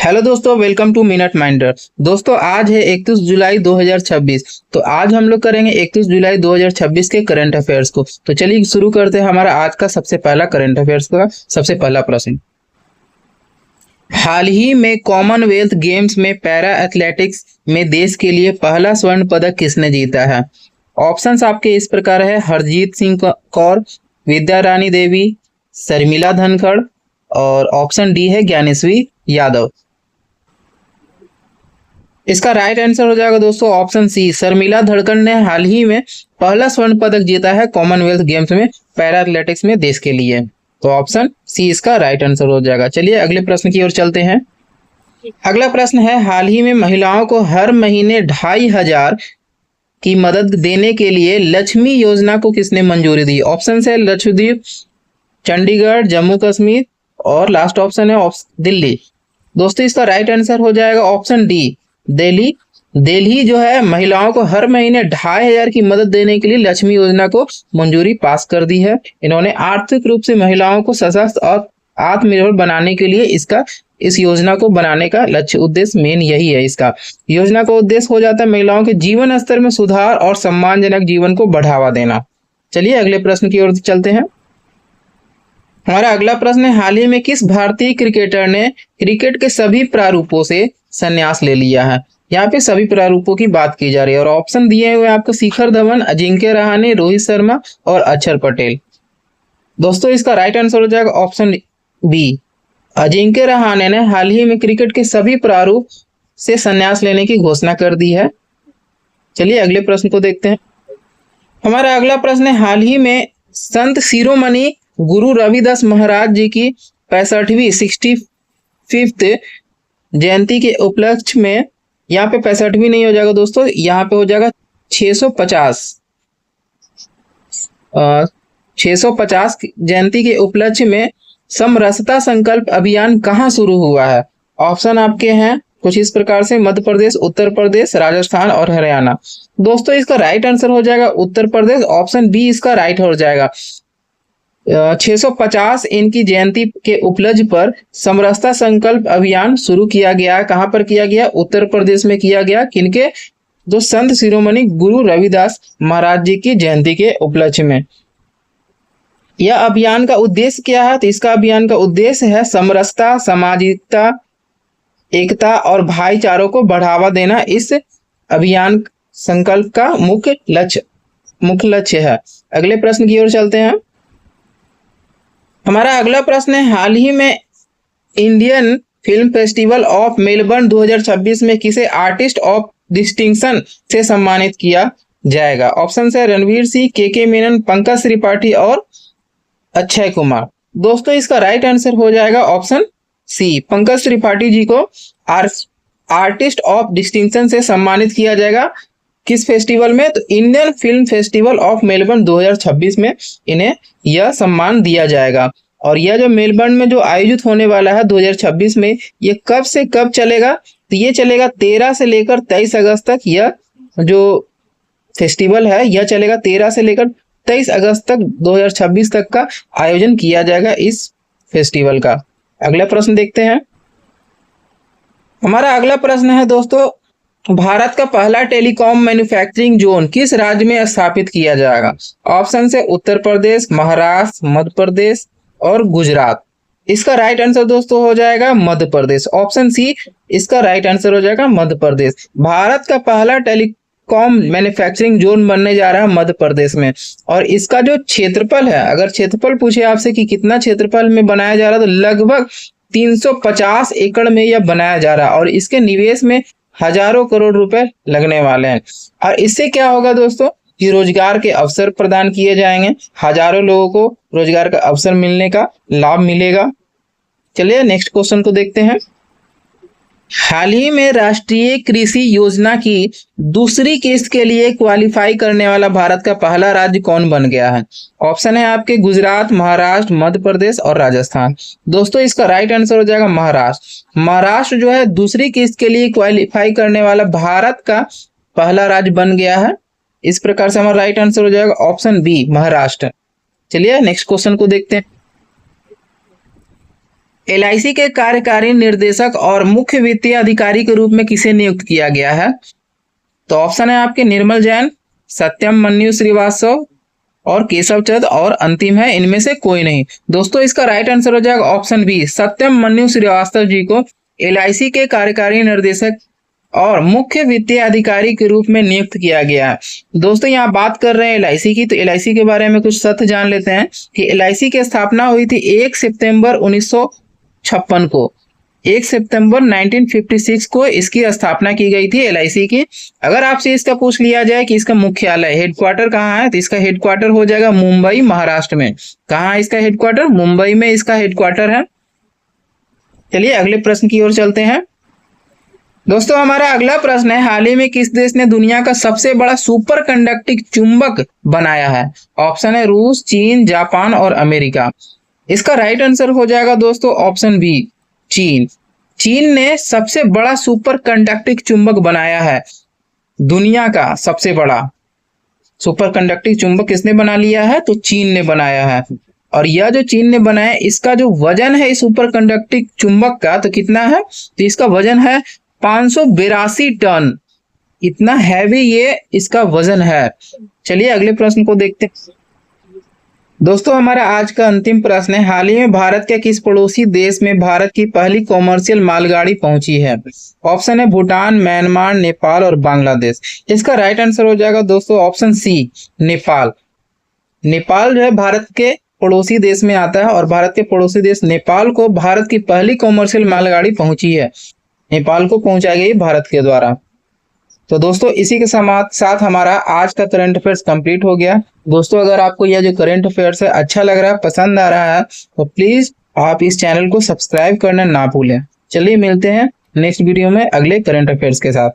Hello दोस्तों, welcome to minute minder. दोस्तों आज है 31 जुलाई 2026। तो आज हम लोग करेंगे 31 जुलाई 2026 के करंट अफेयर्स को। तो चलिए शुरू करते हैं हमारा आज का सबसे पहला करंट अफेयर्स का सबसे पहला प्रश्न। हाल ही में कॉमनवेल्थ गेम्स में पैरा एथलेटिक्स में देश के लिए पहला स्वर्ण पदक किसने जीता है? ऑप्शंस आपके इस प्रकार है: हरजीत सिंह कौर, विद्या रानी देवी, शर्मिला धनखड़ और ऑप्शन डी है ज्ञानेश्वरी यादव। इसका राइट आंसर हो जाएगा दोस्तों ऑप्शन सी, शर्मिला धड़कन ने हाल ही में पहला स्वर्ण पदक जीता है कॉमनवेल्थ गेम्स में पैरा एथलेटिक्स में देश के लिए। तो ऑप्शन सी इसका राइट आंसर हो जाएगा। चलिए अगले प्रश्न की ओर चलते हैं। अगला प्रश्न है, हाल ही में महिलाओं को हर महीने 2500 की मदद देने के लिए लक्ष्मी योजना को किसने मंजूरी दी? ऑप्शन है लक्षद्वीप, चंडीगढ़, जम्मू कश्मीर और लास्ट ऑप्शन है दिल्ली। दोस्तों इसका राइट आंसर हो जाएगा ऑप्शन डी, दिल्ली। दिल्ली जो है महिलाओं को हर महीने 2500 की मदद देने के लिए लक्ष्मी योजना को मंजूरी पास कर दी है। इन्होंने आर्थिक रूप से महिलाओं को सशक्त और आत्मनिर्भर बनाने के लिए इस योजना को बनाने का लक्ष्य उद्देश्य मेन यही है। इसका योजना का उद्देश्य हो जाता है महिलाओं के जीवन स्तर में सुधार और सम्मानजनक जीवन को बढ़ावा देना। चलिए अगले प्रश्न की ओर चलते हैं। हमारा अगला प्रश्न है, हाल ही में किस भारतीय क्रिकेटर ने क्रिकेट के सभी प्रारूपों से संन्यास ले लिया है? यहाँ पे सभी प्रारूपों की बात की जा रही है और ऑप्शन दिए हुए आपको शिखर धवन, अजिंक्य रहाणे, रोहित शर्मा और अक्षर पटेल। दोस्तों इसका राइट आंसर हो जाएगा ऑप्शन बी, अजिंक्य रहाणे ने हाल ही में क्रिकेट के सभी प्रारूप से संन्यास लेने की घोषणा कर दी है। चलिए अगले प्रश्न को देखते हैं। हमारा अगला प्रश्न है, हाल ही में संत शिरोमणि गुरु रविदास महाराज जी की 65वीं 65th जयंती के उपलक्ष्य में, यहाँ पे 65वीं नहीं हो जाएगा दोस्तों, यहाँ पे हो जाएगा 650 जयंती के उपलक्ष्य में समरसता संकल्प अभियान कहाँ शुरू हुआ है? ऑप्शन आपके हैं कुछ इस प्रकार से: मध्य प्रदेश, उत्तर प्रदेश, राजस्थान और हरियाणा। दोस्तों इसका राइट आंसर हो जाएगा उत्तर प्रदेश, ऑप्शन बी इसका राइट हो जाएगा। 650 इनकी जयंती के उपलक्ष्य पर समरसता संकल्प अभियान शुरू किया गया। कहां पर किया गया? उत्तर प्रदेश में किया गया। किनके? जो संत शिरोमणि गुरु रविदास महाराज जी की जयंती के उपलक्ष्य में। यह अभियान का उद्देश्य क्या है? तो इसका अभियान का उद्देश्य है समरसता, सामाजिकता, एकता और भाईचारों को बढ़ावा देना। इस अभियान संकल्प का मुख्य लक्ष्य है। अगले प्रश्न की ओर चलते हैं। हमारा अगला प्रश्न है, हाल ही में Indian film festival of Melbourne 2026 में किसे आर्टिस्ट ऑफ डिस्टिंक्शन से सम्मानित किया जाएगा? ऑप्शन है रणवीर सिंह, के मेनन, पंकज त्रिपाठी और अक्षय कुमार। दोस्तों इसका राइट आंसर हो जाएगा ऑप्शन सी, पंकज त्रिपाठी जी को आर्टिस्ट ऑफ डिस्टिंक्शन से सम्मानित किया जाएगा। किस फेस्टिवल में? तो Indian film festival of Melbourne 2026 में इन्हें यह सम्मान दिया जाएगा। और यह जो मेलबर्न में जो आयोजित होने वाला है 2026 में, ये कब से कब चलेगा? तो ये चलेगा 13 से लेकर 23 अगस्त तक। यह जो फेस्टिवल है यह चलेगा 13 से लेकर 23 अगस्त तक 2026 तक का आयोजन किया जाएगा इस फेस्टिवल का। अगला प्रश्न देखते हैं। हमारा अगला प्रश्न है दोस्तों, भारत का पहला टेलीकॉम मैन्युफैक्चरिंग जोन किस राज्य में स्थापित किया जाएगा? ऑप्शन है उत्तर प्रदेश, महाराष्ट्र, मध्य प्रदेश और गुजरात। इसका राइट आंसर दोस्तों हो जाएगा मध्य प्रदेश, ऑप्शन सी इसका राइट आंसर हो जाएगा मध्य प्रदेश। भारत का पहला टेलीकॉम मैन्युफैक्चरिंग जोन बनने जा रहा है मध्य प्रदेश में। और इसका जो क्षेत्रफल है, अगर क्षेत्रफल पूछे आपसे कि कितना क्षेत्रफल में बनाया जा रहा है, तो लगभग 350 एकड़ में यह बनाया जा रहा है। और इसके निवेश में हजारों करोड़ रुपए लगने वाले हैं। और इससे क्या होगा दोस्तों कि रोजगार के अवसर प्रदान किए जाएंगे, हजारों लोगों को रोजगार का अवसर मिलने का लाभ मिलेगा। चलिए नेक्स्ट क्वेश्चन को देखते हैं। हाल ही में राष्ट्रीय कृषि योजना की दूसरी किस्त के लिए क्वालिफाई करने वाला भारत का पहला राज्य कौन बन गया है? ऑप्शन है आपके गुजरात, महाराष्ट्र, मध्य प्रदेश और राजस्थान। दोस्तों इसका राइट आंसर हो जाएगा महाराष्ट्र। महाराष्ट्र जो है दूसरी किस्त के लिए क्वालिफाई करने वाला भारत का पहला राज्य बन गया है। इस प्रकार से हमारा राइट आंसर हो जाएगा ऑप्शन बी, महाराष्ट्र। चलिए नेक्स्ट क्वेश्चन को देखते हैं। LIC के कार्यकारी निर्देशक और मुख्य वित्तीय अधिकारी के रूप में किसे नियुक्त किया गया है? तो ऑप्शन है आपके निर्मल जैन, सत्यम मन्यु श्रीवास्तव और केशव चंद, और अंतिम है इनमें से कोई नहीं। दोस्तों इसका राइट आंसर हो जाएगा ऑप्शन बी, सत्यम मन्यु श्रीवास्तव जी को LIC के कार्यकारी निर्देशक और मुख्य वित्तीय अधिकारी के रूप में नियुक्त किया गया है। दोस्तों यहाँ बात कर रहे हैं LIC की, तो LIC के बारे में कुछ तथ्य जान लेते हैं कि LIC की स्थापना हुई थी 1 सितंबर 1956 को। 1 सितंबर 1956 को इसकी स्थापना की गई थी LIC की। अगर आपसे इसका पूछ लिया जाए कि इसका मुख्यालय हेडक्वार्टर कहाँ है, तो इसका हेडक्वार्टर हो जाएगा मुंबई महाराष्ट्र में। कहाँ है इसका हेडक्वार्टर? मुंबई में इसका हेडक्वार्टर है। चलिए अगले प्रश्न की ओर चलते हैं। दोस्तों हमारा अगला प्रश्न है, हाल ही में किस देश ने दुनिया का सबसे बड़ा सुपर कंडक्टिंग चुंबक बनाया है? ऑप्शन है रूस, चीन, जापान और अमेरिका। इसका राइट आंसर हो जाएगा दोस्तों ऑप्शन बी, चीन। चीन ने सबसे बड़ा सुपर कंडक्टिंग चुंबक बनाया है। दुनिया का सबसे बड़ा सुपर कंडक्टिंग चुंबक किसने बना लिया है? तो चीन ने बनाया है। और यह जो चीन ने बनाया, इसका जो वजन है इस सुपर कंडक्टिंग चुंबक का, तो कितना है? तो इसका वजन है 582 टन। इतना हैवी ये इसका वजन है। चलिए अगले प्रश्न को देखते हैं। दोस्तों हमारा आज का अंतिम प्रश्न है, हाल ही में भारत के किस पड़ोसी देश में भारत की पहली कॉमर्शियल मालगाड़ी पहुंची है? ऑप्शन है भूटान, म्यांमार, नेपाल और बांग्लादेश। इसका राइट आंसर हो जाएगा दोस्तों ऑप्शन सी, नेपाल। नेपाल जो है भारत के पड़ोसी देश में आता है और भारत के पड़ोसी देश नेपाल को भारत की पहली कॉमर्शियल मालगाड़ी पहुंची है। नेपाल को पहुंचाई गई भारत के द्वारा। तो दोस्तों इसी के साथ हमारा आज का करंट अफेयर्स कंप्लीट हो गया। दोस्तों अगर आपको यह जो करंट अफेयर्स है अच्छा लग रहा है, पसंद आ रहा है, तो प्लीज आप इस चैनल को सब्सक्राइब करना ना भूलें। चलिए मिलते हैं नेक्स्ट वीडियो में अगले करंट अफेयर्स के साथ।